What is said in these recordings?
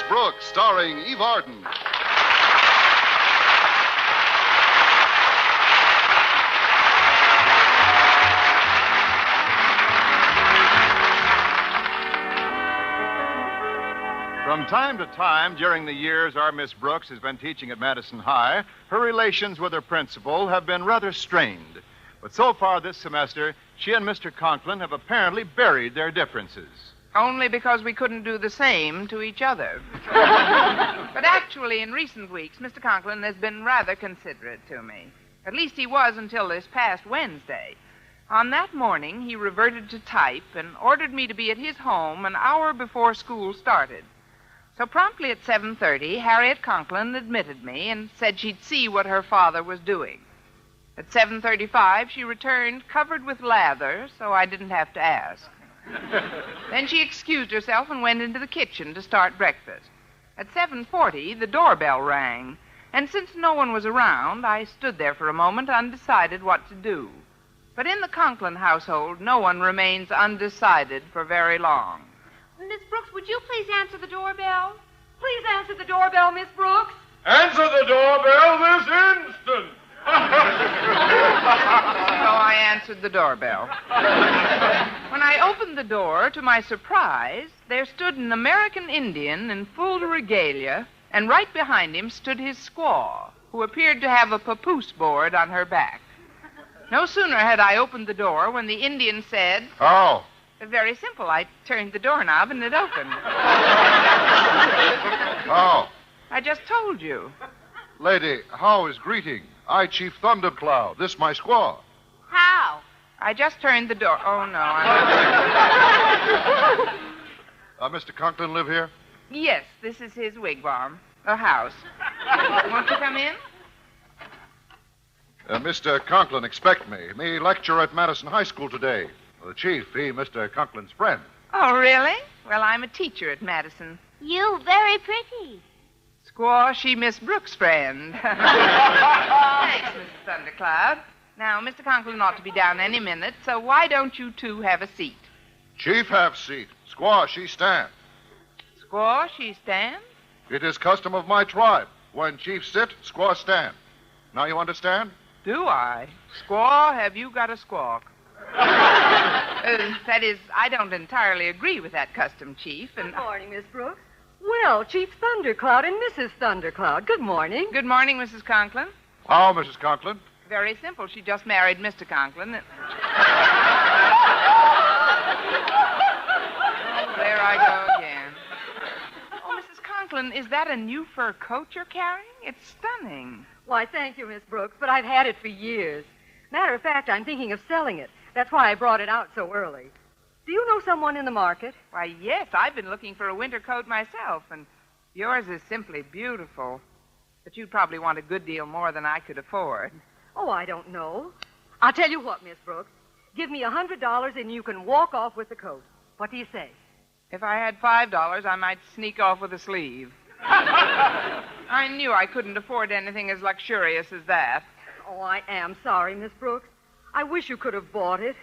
Brooks, starring Eve Arden. From time to time during the years our Miss Brooks has been teaching at Madison High, her relations with her principal have been rather strained. But so far this semester, she and Mr. Conklin have apparently buried their differences. Only because we couldn't do the same to each other. But actually, in recent weeks, Mr. Conklin has been rather considerate to me. At least he was until this past Wednesday. On that morning, he reverted to type and ordered me to be at his home an hour before school started. So promptly at 7:30, Harriet Conklin admitted me and said she'd see what her father was doing. At 7:35, she returned covered with lather, so I didn't have to ask. Then she excused herself and went into the kitchen to start breakfast. At 7:40, the doorbell rang, and since no one was around, I stood there for a moment undecided what to do. But in the Conklin household, no one remains undecided for very long. Miss Brooks, would you please answer the doorbell? Please answer the doorbell, Miss Brooks. Answer the doorbell this instant. So I answered the doorbell. When I opened the door, to my surprise, there stood an American Indian in full regalia, and right behind him stood his squaw, who appeared to have a papoose board on her back. No sooner had I opened the door when the Indian said... How? Very simple. I turned the doorknob and it opened. How? I just told you. Lady, how is greeting? I, Chief Thundercloud. This my squaw. How? I just turned the door. Oh, no. Mr. Conklin live here? Yes, this is his wigwam. A house. Won't you come in? Mr. Conklin expect me. Me lecture at Madison High School today. The chief, he Mr. Conklin's friend. Oh, really? Well, I'm a teacher at Madison. You very pretty. Squaw, she Miss Brooks' friend. Thanks, Mrs. Thundercloud. Now, Mr. Conklin ought to be down any minute, so why don't you two have a seat? Chief have seat. Squaw, she stand. Squaw, she stands? It is custom of my tribe. When chief sit, squaw stand. Now you understand? Do I? Squaw, have you got a squawk? That is, I don't entirely agree with that custom, Chief. And Good morning, Miss Brooks. Well, Chief Thundercloud and Mrs. Thundercloud, good morning. Good morning, Mrs. Conklin. How, Mrs. Conklin? Very simple. She just married Mr. Conklin. Oh, there I go again. Oh, Mrs. Conklin, is that a new fur coat you're carrying? It's stunning. Why, thank you, Miss Brooks, but I've had it for years. Matter of fact, I'm thinking of selling it. That's why I brought it out so early. Do you know someone in the market? Why, yes, I've been looking for a winter coat myself, and yours is simply beautiful. But you'd probably want a good deal more than I could afford. Oh, I don't know. I'll tell you what, Miss Brooks. Give me $100 and you can walk off with the coat. What do you say? If I had $5, I might sneak off with a sleeve. I knew I couldn't afford anything as luxurious as that. Oh, I am sorry, Miss Brooks. I wish you could have bought it.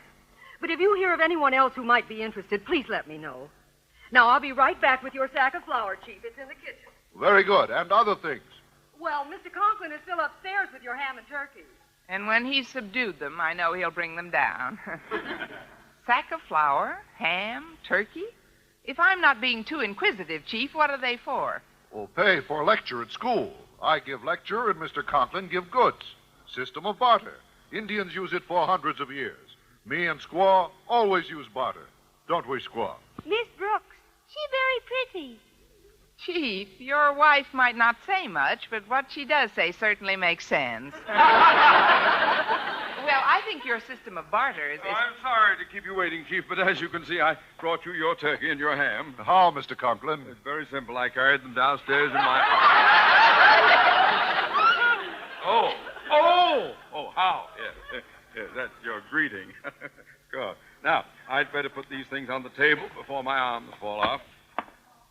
But if you hear of anyone else who might be interested, please let me know. Now, I'll be right back with your sack of flour, Chief. It's in the kitchen. Very good. And other things. Well, Mr. Conklin is still upstairs with your ham and turkey. And when he's subdued them, I know he'll bring them down. Sack of flour, ham, turkey? If I'm not being too inquisitive, Chief, what are they for? Oh, pay for lecture at school. I give lecture and Mr. Conklin give goods. System of barter. Indians use it for hundreds of years. Me and Squaw always use barter. Don't we, Squaw? Miss Brooks, she very pretty. Chief, your wife might not say much, but what she does say certainly makes sense. Well, I think your system of barter is... I'm sorry to keep you waiting, Chief, but as you can see, I brought you your turkey and your ham. How, Mr. Conklin? It's very simple. I carried them downstairs in my... Oh, how? Yes, that's your greeting. Good. Now, I'd better put these things on the table before my arms fall off.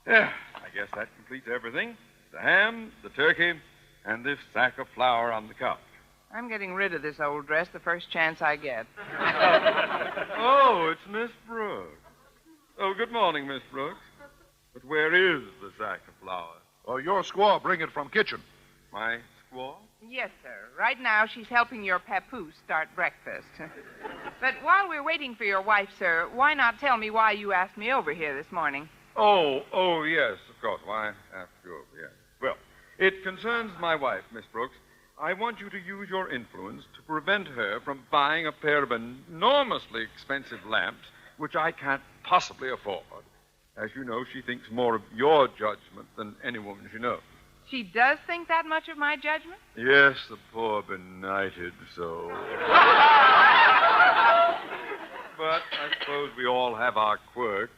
Yeah, I guess that completes everything. The ham, the turkey, and this sack of flour on the couch. I'm getting rid of this old dress the first chance I get. Oh, it's Miss Brooks. Oh, good morning, Miss Brooks. But where is the sack of flour? Oh, your squaw bring it from kitchen. My squaw? Yes, sir. Right now, she's helping your papoose start breakfast. But while we're waiting for your wife, sir, why not tell me why you asked me over here this morning? Oh, yes, of course. Why ask you over, yes. Well, it concerns my wife, Miss Brooks. I want you to use your influence to prevent her from buying a pair of enormously expensive lamps, which I can't possibly afford. As you know, she thinks more of your judgment than any woman she knows. She does think that much of my judgment? Yes, the poor benighted soul. But I suppose we all have our quirks.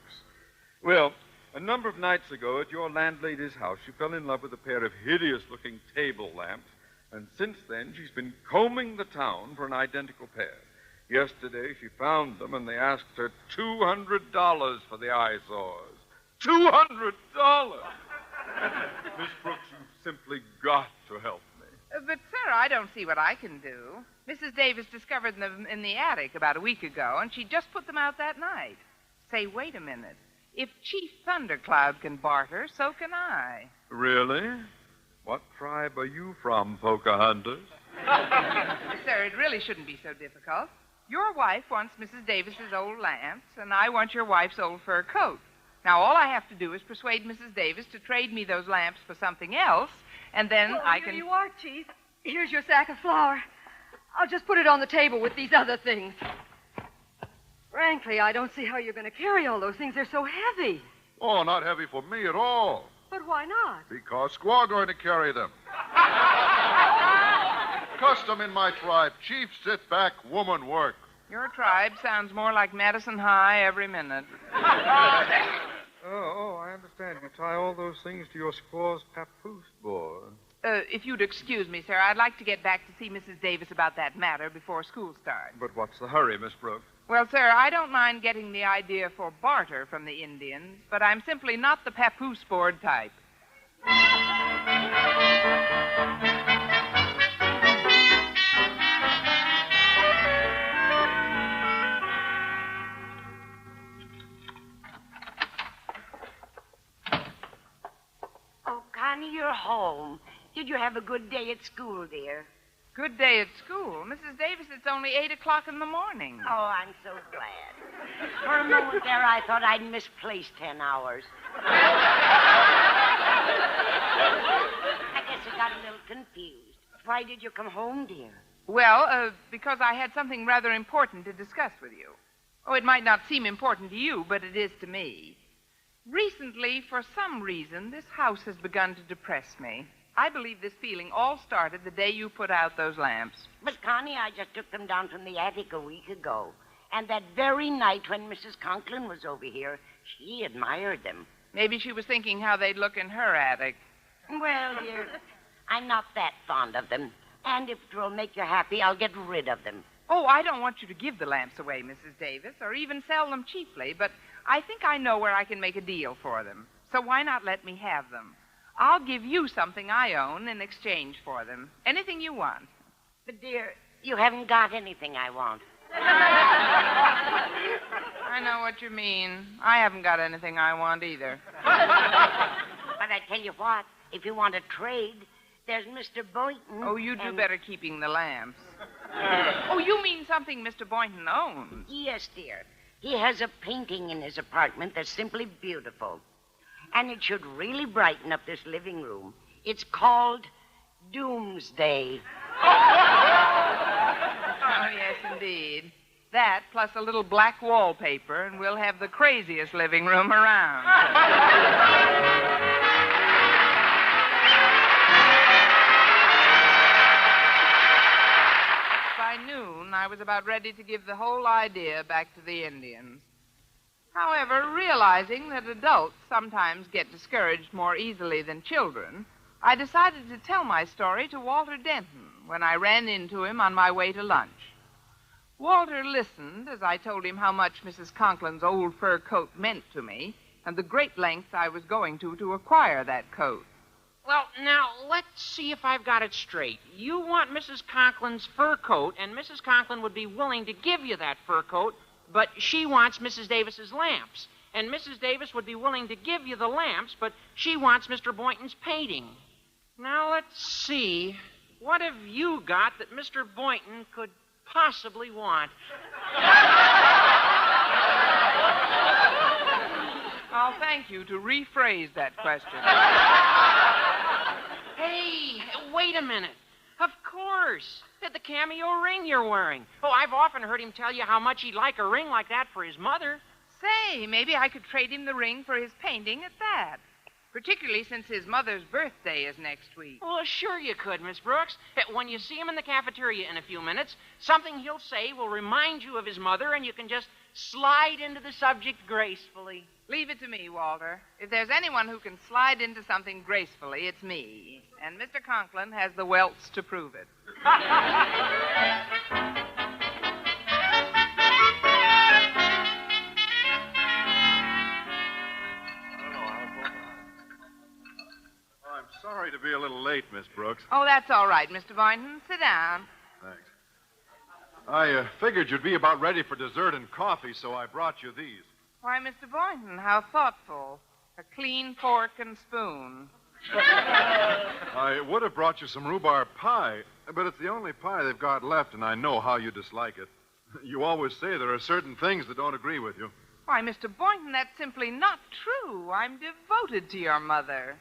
Well, a number of nights ago at your landlady's house, she fell in love with a pair of hideous-looking table lamps, and since then she's been combing the town for an identical pair. Yesterday she found them, and they asked her $200 for the eyesores. $200! Miss Brooks, you've simply got to help me. But, sir, I don't see what I can do. Mrs. Davis discovered them in the attic about a week ago, and she just put them out that night. Say, wait a minute. If Chief Thundercloud can barter, so can I. Really? What tribe are you from, Pocahontas? Sir, it really shouldn't be so difficult. Your wife wants Mrs. Davis's old lamps, and I want your wife's old fur coat. Now, all I have to do is persuade Mrs. Davis to trade me those lamps for something else, and then I can... Here you are, Chief. Here's your sack of flour. I'll just put it on the table with these other things. Frankly, I don't see how you're going to carry all those things. They're so heavy. Oh, not heavy for me at all. But why not? Because squaw going to carry them. Custom in my tribe. Chief, sit back, woman work. Your tribe sounds more like Madison High every minute. Oh, I understand. You tie all those things to your squaw's papoose board. If you'd excuse me, sir, I'd like to get back to see Mrs. Davis about that matter before school starts. But what's the hurry, Miss Brooks? Well, sir, I don't mind getting the idea for barter from the Indians, but I'm simply not the papoose board type. Oh, Connie, you're home. Did you have a good day at school, dear? Good day at school. Mrs. Davis, it's only 8 o'clock in the morning. Oh, I'm so glad. For a moment there, I thought I'd misplaced 10 hours. I guess I got a little confused. Why did you come home, dear? Well, because I had something rather important to discuss with you. Oh, it might not seem important to you, but it is to me. Recently, for some reason, this house has begun to depress me. I believe this feeling all started the day you put out those lamps. But, Connie, I just took them down from the attic a week ago. And that very night when Mrs. Conklin was over here, she admired them. Maybe she was thinking how they'd look in her attic. Well, dear, I'm not that fond of them. And if it will make you happy, I'll get rid of them. Oh, I don't want you to give the lamps away, Mrs. Davis, or even sell them cheaply, but I think I know where I can make a deal for them. So why not let me have them? I'll give you something I own in exchange for them. Anything you want. But, dear, you haven't got anything I want. I know what you mean. I haven't got anything I want either. But I tell you what, if you want to trade, there's Mr. Boynton. Oh, you do better keeping the lamps. Oh, you mean something Mr. Boynton owns? Yes, dear. He has a painting in his apartment that's simply beautiful. And it should really brighten up this living room. It's called Doomsday. Oh, yes, indeed. That, plus a little black wallpaper, and we'll have the craziest living room around. By noon, I was about ready to give the whole idea back to the Indians. However, realizing that adults sometimes get discouraged more easily than children, I decided to tell my story to Walter Denton when I ran into him on my way to lunch. Walter listened as I told him how much Mrs. Conklin's old fur coat meant to me and the great lengths I was going to acquire that coat. Well, now, let's see if I've got it straight. You want Mrs. Conklin's fur coat, and Mrs. Conklin would be willing to give you that fur coat, but she wants Mrs. Davis's lamps. and Mrs. Davis would be willing to give you the lamps, but she wants Mr. Boynton's painting. Now, let's see. What have you got that Mr. Boynton could possibly want? I'll thank you to rephrase that question. Hey, wait a minute. Of course. The cameo ring you're wearing. Oh, I've often heard him tell you how much he'd like a ring like that for his mother. Say, maybe I could trade him the ring for his painting at that. Particularly since his mother's birthday is next week. Well, sure you could, Miss Brooks. When you see him in the cafeteria in a few minutes, something he'll say will remind you of his mother, and you can just slide into the subject gracefully. Leave it to me, Walter. If there's anyone who can slide into something gracefully, it's me. And Mr. Conklin has the welts to prove it. Sorry to be a little late, Miss Brooks. Oh, that's all right, Mr. Boynton. Sit down. Thanks. I figured you'd be about ready for dessert and coffee, so I brought you these. Why, Mr. Boynton, how thoughtful. A clean fork and spoon. I would have brought you some rhubarb pie, but it's the only pie they've got left, and I know how you dislike it. You always say there are certain things that don't agree with you. Why, Mr. Boynton, that's simply not true. I'm devoted to your mother.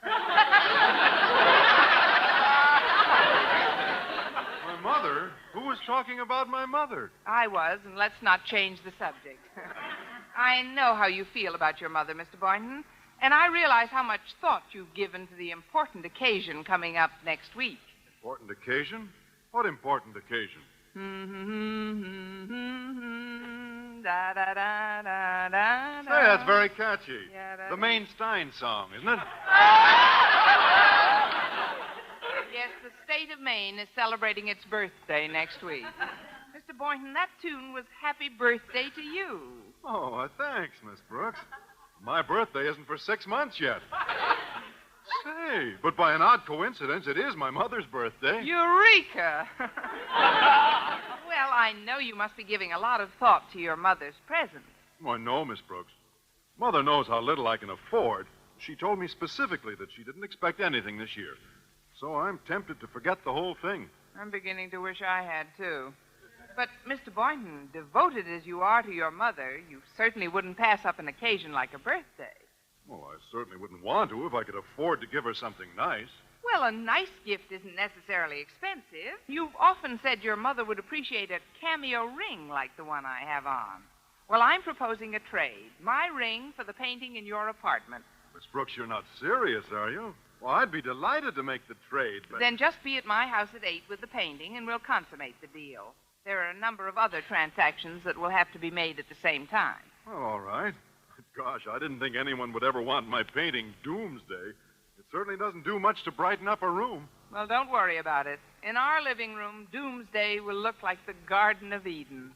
My mother? Who was talking about my mother? I was, and let's not change the subject. I know how you feel about your mother, Mr. Boynton, and I realize how much thought you've given to the important occasion coming up next week. Important occasion? What important occasion? Da, da, da, da, da, Say, that's very catchy. Yeah, The Maine Stein song, isn't it? Yes, the state of Maine is celebrating its birthday next week. Mr. Boynton, that tune was Happy Birthday to You. Oh, thanks, Miss Brooks. My birthday isn't for 6 months yet. Say, but by an odd coincidence, it is my mother's birthday. Eureka! Well, I know you must be giving a lot of thought to your mother's present. Why, no, Miss Brooks. Mother knows how little I can afford. She told me specifically that she didn't expect anything this year. So I'm tempted to forget the whole thing. I'm beginning to wish I had, too. But, Mr. Boynton, devoted as you are to your mother, you certainly wouldn't pass up an occasion like a birthday. Well, I certainly wouldn't want to if I could afford to give her something nice. Well, a nice gift isn't necessarily expensive. You've often said your mother would appreciate a cameo ring like the one I have on. Well, I'm proposing a trade. My ring for the painting in your apartment. Miss Brooks, you're not serious, are you? Well, I'd be delighted to make the trade, but... Then just be at my house at 8 with the painting, and we'll consummate the deal. There are a number of other transactions that will have to be made at the same time. Well, all right. Gosh, I didn't think anyone would ever want my painting Doomsday. It certainly doesn't do much to brighten up a room. Well, don't worry about it. In our living room, Doomsday will look like the Garden of Eden.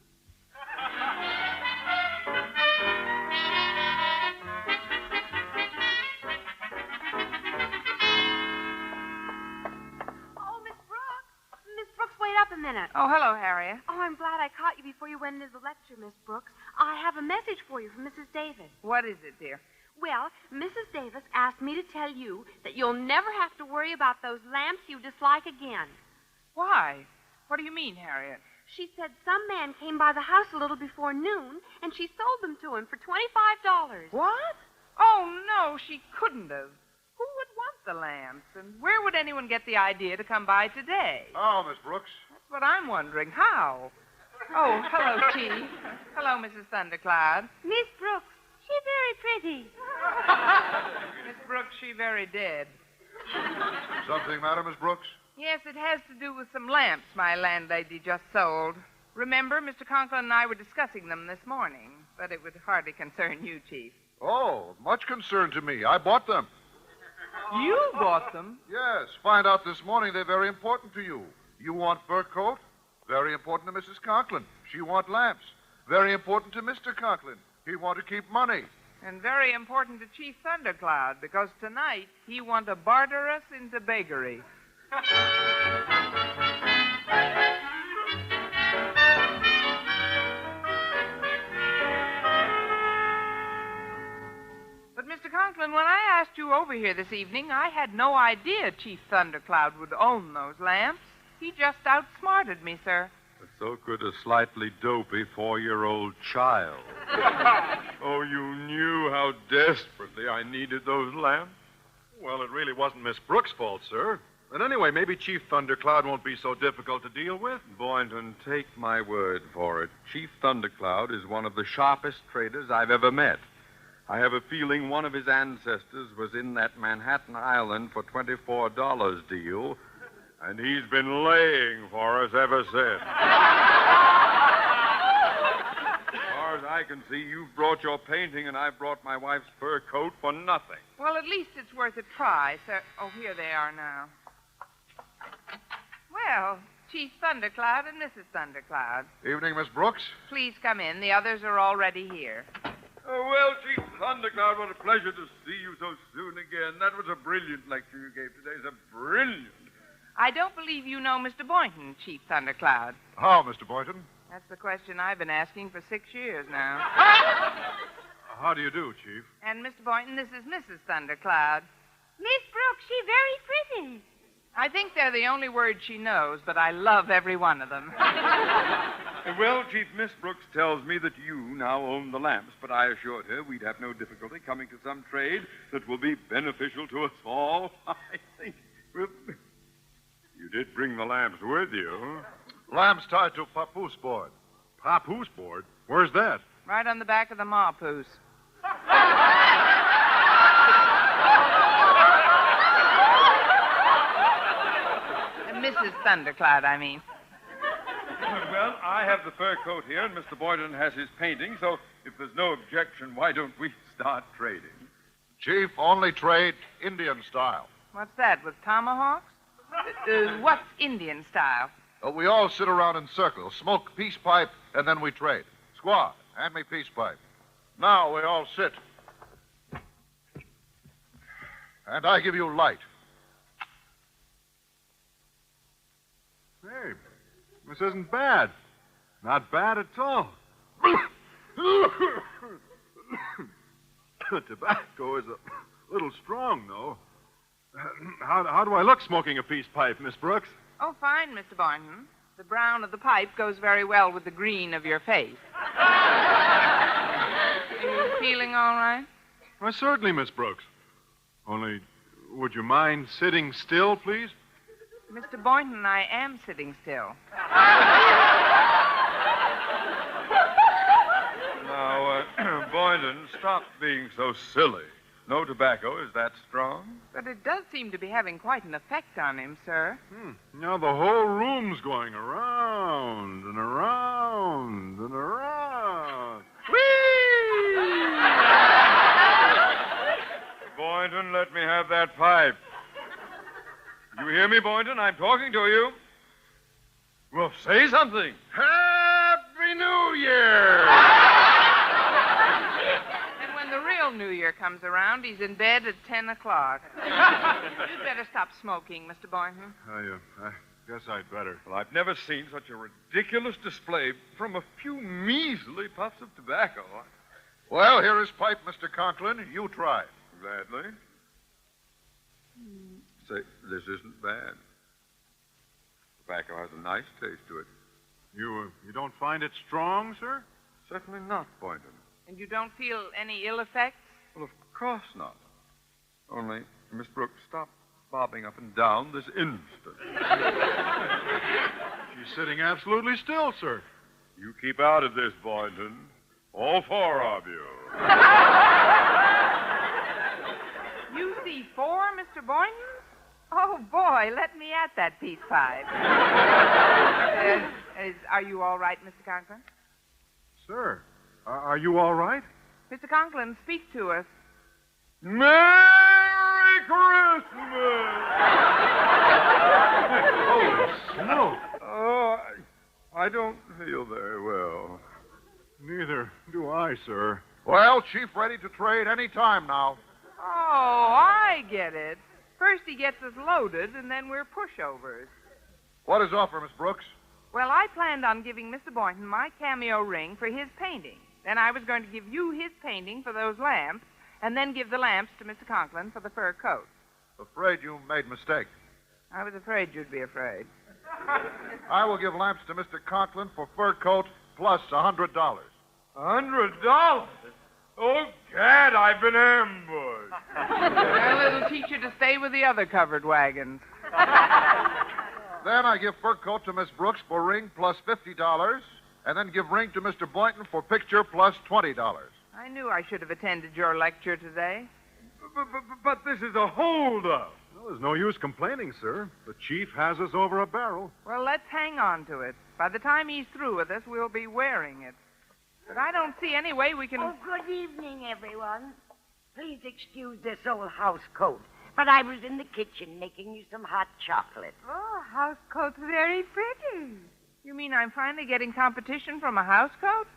A minute. Oh, hello, Harriet. Oh, I'm glad I caught you before you went into the lecture, Miss Brooks. I have a message for you from Mrs. Davis. What is it, dear? Well, Mrs. Davis asked me to tell you that you'll never have to worry about those lamps you dislike again. Why? What do you mean, Harriet? She said some man came by the house a little before noon, and she sold them to him for $25. What? Oh, no, she couldn't have. Who would want the lamps? And where would anyone get the idea to come by today? Oh, Miss Brooks. That's what I'm wondering. How? Oh, hello, Chief. Hello, Mrs. Thundercloud. Miss Brooks, she very pretty. Miss Brooks, she very dead. Something matter, Miss Brooks? Yes, it has to do with some lamps my landlady just sold. Remember, Mr. Conklin and I were discussing them this morning, but it would hardly concern you, Chief. Oh, much concern to me. I bought them. You bought them? Yes. Find out this morning they're very important to you. You want fur coat? Very important to Mrs. Conklin. She want lamps. Very important to Mr. Conklin. He want to keep money. And very important to Chief Thundercloud, because tonight he want to barter us into beggary. Conklin, when I asked you over here this evening, I had no idea Chief Thundercloud would own those lamps. He just outsmarted me, sir. So could a slightly dopey 4-year-old child. Oh, you knew how desperately I needed those lamps? Well, it really wasn't Miss Brooks' fault, sir. And anyway, maybe Chief Thundercloud won't be so difficult to deal with. Boynton, take my word for it. Chief Thundercloud is one of the sharpest traders I've ever met. I have a feeling one of his ancestors was in that Manhattan Island for $24 deal, and he's been laying for us ever since. As far as I can see, you've brought your painting, and I've brought my wife's fur coat for nothing. Well, at least it's worth a try, sir. Oh, here they are now. Well, Chief Thundercloud and Mrs. Thundercloud. Evening, Miss Brooks. Please come in. The others are already here. Oh, well, Chief Thundercloud, what a pleasure to see you so soon again. That was a brilliant lecture you gave today. It's a brilliant. I don't believe you know Mr. Boynton, Chief Thundercloud. How, Mr. Boynton? That's the question I've been asking for 6 years now. How do you do, Chief? And, Mr. Boynton, this is Mrs. Thundercloud. Miss Brooks, she very pretty. I think they're the only words she knows, but I love every one of them. Well, Chief, Miss Brooks tells me that you now own the lamps, but I assured her we'd have no difficulty coming to some trade that will be beneficial to us all. I think, well, you did bring the lamps with you. Lamps tied to papoose board. Papoose board? Where's that? Right on the back of the mapoose. Mrs. Thundercloud, I mean. Well, I have the fur coat here, and Mr. Boynton has his painting, so if there's no objection, why don't we start trading? Chief, only trade Indian style. What's that, with tomahawks? What's Indian style? We all sit around in circles, smoke peace pipe, and then we trade. Squaw, hand me peace pipe. Now we all sit. And I give you light. Hey, this isn't bad. Not bad at all. Tobacco is a little strong, though. How do I look smoking a peace pipe, Miss Brooks? Oh, fine, Mr. Boynton. The brown of the pipe goes very well with the green of your face. Are you feeling all right? Why, certainly, Miss Brooks. Only, would you mind sitting still, please? Mr. Boynton, I am sitting still. Now, Boynton, stop being so silly. No tobacco is that strong. But it does seem to be having quite an effect on him, sir. Now the whole room's going around and around and around. Whee! Boynton, let me have that pipe. You hear me, Boynton? I'm talking to you. Well, say something. Happy New Year! And when the real New Year comes around, he's in bed at 10 o'clock. You'd better stop smoking, Mr. Boynton. I guess I'd better. Well, I've never seen such a ridiculous display from a few measly puffs of tobacco. Well, here is pipe, Mr. Conklin. You try. Gladly. Say, this isn't bad. Tobacco has a nice taste to it. You don't find it strong, sir? Certainly not, Boynton. And you don't feel any ill effects? Well, of course not. Only, Miss Brooks, stop bobbing up and down this instant. She's sitting absolutely still, sir. You keep out of this, Boynton. All 4 of you. You see 4, Mr. Boynton? Oh, boy, let me at that peace pipe. Are you all right, Mr. Conklin? Sir, are you all right? Mr. Conklin, speak to us. Merry Christmas! Holy smoke. Oh, I don't feel very well. Neither do I, sir. Well, Chief, ready to trade any time now. Oh, I get it. First he gets us loaded, and then we're pushovers. What is offer, Miss Brooks? Well, I planned on giving Mr. Boynton my cameo ring for his painting. Then I was going to give you his painting for those lamps, and then give the lamps to Mr. Conklin for the fur coat. Afraid you made a mistake. I was afraid you'd be afraid. I will give lamps to Mr. Conklin for fur coat plus $100. $100? Oh, Gad, I've been ambushed. Well, it'll teach you to stay with the other covered wagons. Then I give fur coat to Miss Brooks for ring plus $50, and then give ring to Mr. Boynton for picture plus $20. I knew I should have attended your lecture today. But this is a holdup. Well, there's no use complaining, sir. The chief has us over a barrel. Well, let's hang on to it. By the time he's through with us, we'll be wearing it. But I don't see any way we can... Oh, good evening, everyone. Please excuse this old house coat, but I was in the kitchen making you some hot chocolate. Oh, house coat's very pretty. You mean I'm finally getting competition from a house coat?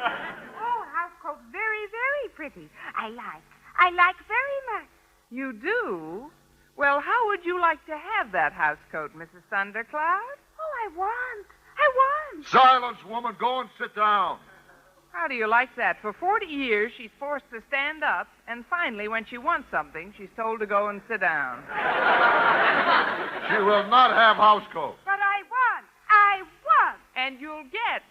Oh, house coat's very, very pretty. I like very much. You do? Well, how would you like to have that house coat, Mrs. Thundercloud? Oh, I want. Silence, woman. Go and sit down. How do you like that? For 40 years, she's forced to stand up, and finally, when she wants something, she's told to go and sit down. She will not have house coat. But I want. And you'll get.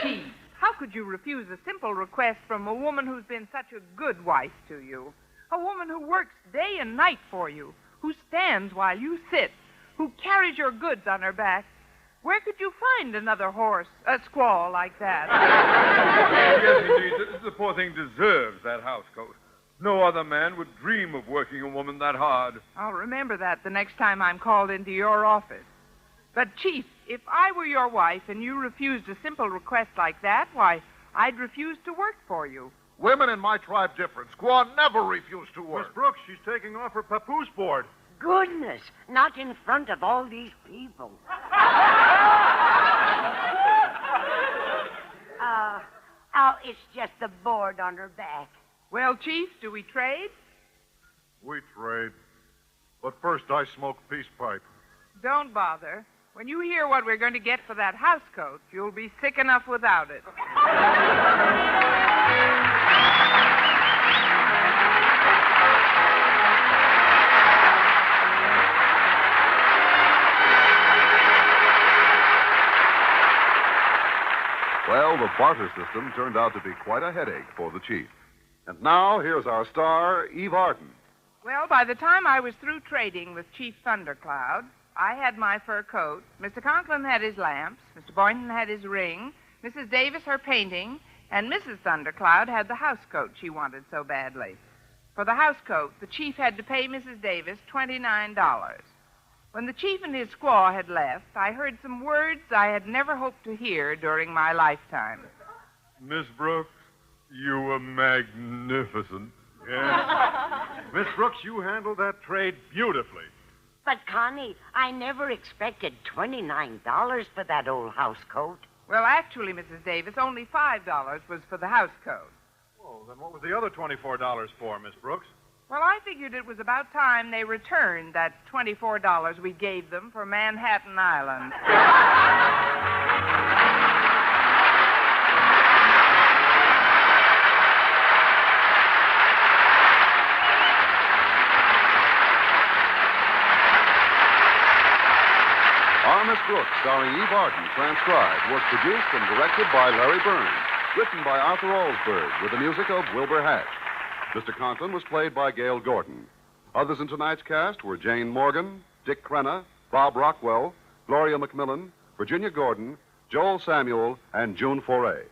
Chief, how could you refuse a simple request from a woman who's been such a good wife to you? A woman who works day and night for you, who stands while you sit, who carries your goods on her back. Where could you find another a squaw like that? Yes, indeed. The poor thing deserves that house coat. No other man would dream of working a woman that hard. I'll remember that the next time I'm called into your office. But, Chief, if I were your wife and you refused a simple request like that, why, I'd refuse to work for you. Women in my tribe different. Squaw never refused to work. Miss Brooks, she's taking off her papoose board. Goodness, not in front of all these people. It's just the board on her back. Well, Chief, do we trade? We trade. But first I smoke peace pipe. Don't bother. When you hear what we're going to get for that house coat, you'll be sick enough without it. Well, the barter system turned out to be quite a headache for the chief. And now, here's our star, Eve Arden. Well, by the time I was through trading with Chief Thundercloud, I had my fur coat, Mr. Conklin had his lamps, Mr. Boynton had his ring, Mrs. Davis her painting, and Mrs. Thundercloud had the house coat she wanted so badly. For the house coat, the chief had to pay Mrs. Davis $29. When the chief and his squaw had left, I heard some words I had never hoped to hear during my lifetime. Miss Brooks, you were magnificent. Yes. Miss Brooks, you handled that trade beautifully. But, Connie, I never expected $29 for that old house coat. Well, actually, Mrs. Davis, only $5 was for the house coat. Oh, then what was the other $24 for, Miss Brooks? Well, I figured it was about time they returned that $24 we gave them for Manhattan Island. Miss Brooks, starring Eve Arden, transcribed, was produced and directed by Larry Burns, written by Arthur Alsberg, with the music of Wilbur Hatch. Mr. Conklin was played by Gale Gordon. Others in tonight's cast were Jane Morgan, Dick Crenna, Bob Rockwell, Gloria McMillan, Virginia Gordon, Joel Samuel, and June Foray.